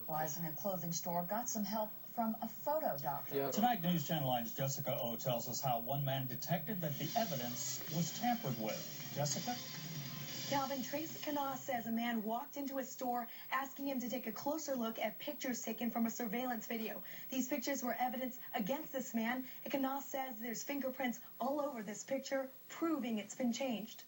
Lies in a clothing store got some help from a photo doctor. Yeah. Tonight, News Channel 9's Jessica O tells us how one man detected that the evidence was tampered with. Jessica? Calvin, Tracy Canas says a man walked into a store asking him to take a closer look at pictures taken from a surveillance video. These pictures were evidence against this man, and Canas says there's fingerprints all over this picture, proving it's been changed.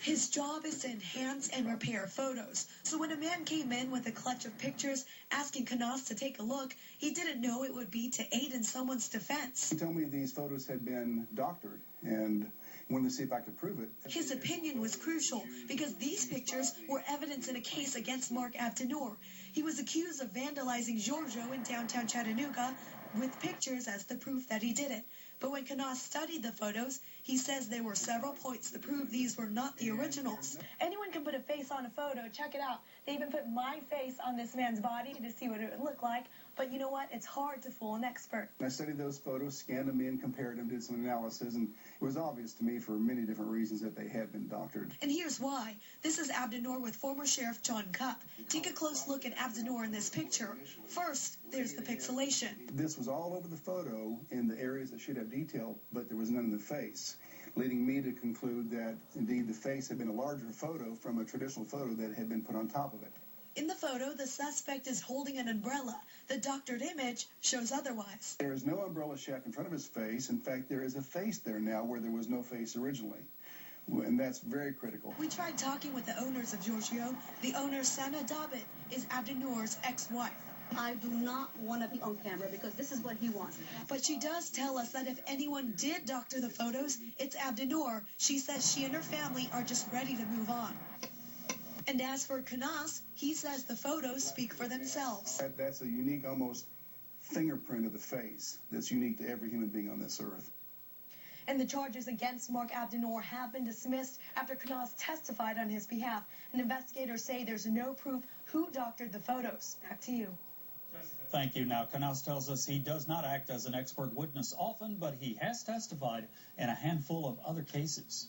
His job is to enhance and repair photos. So when a man came in with a clutch of pictures asking Canas to take a look, he didn't know it would be to aid in someone's defense. He told me these photos had been doctored and wanted to see if I could prove it. His opinion was crucial because these pictures were evidence in a case against Mark Abdelnour. He was accused of vandalizing Giorgio in downtown Chattnooga with pictures as the proof that he did it. But when Canas studied the photos, he says there were several points to prove these were not the originals. Anyone can put a face on a photo. Check it out. They even put my face on this man's body to see what it would look like. But you know what? It's hard to fool an expert. I studied those photos, scanned them in, compared them, did some analysis, and it was obvious to me for many different reasons that they had been doctored. And here's why. This is Abdelnour with former Sheriff John Cupp. Take a close look at Abdelnour in this picture. First, there's the pixelation. This was all over the photo in the areas that should have detail, but there was none in the face, leading me to conclude that, indeed, the face had been a larger photo from a traditional photo that had been put on top of it. In the photo, the suspect is holding an umbrella. The doctored image shows otherwise. There is no umbrella shack in front of his face. In fact, there is a face there now where there was no face originally. And that's very critical. We tried talking with the owners of Giorgio. The owner, Sana Dabit, is Abdelnour's ex-wife. I do not want to be on camera because this is what he wants. But she does tell us that if anyone did doctor the photos, it's Abdelnour. She says she and her family are just ready to move on. And as for Canas, he says the photos speak for themselves. That's a unique, almost fingerprint of the face that's unique to every human being on this earth. And the charges against Mark Abdelnour have been dismissed after Canas testified on his behalf. And investigators say there's no proof who doctored the photos. Back to you. Thank you. Now, Canas tells us he does not act as an expert witness often, but he has testified in a handful of other cases.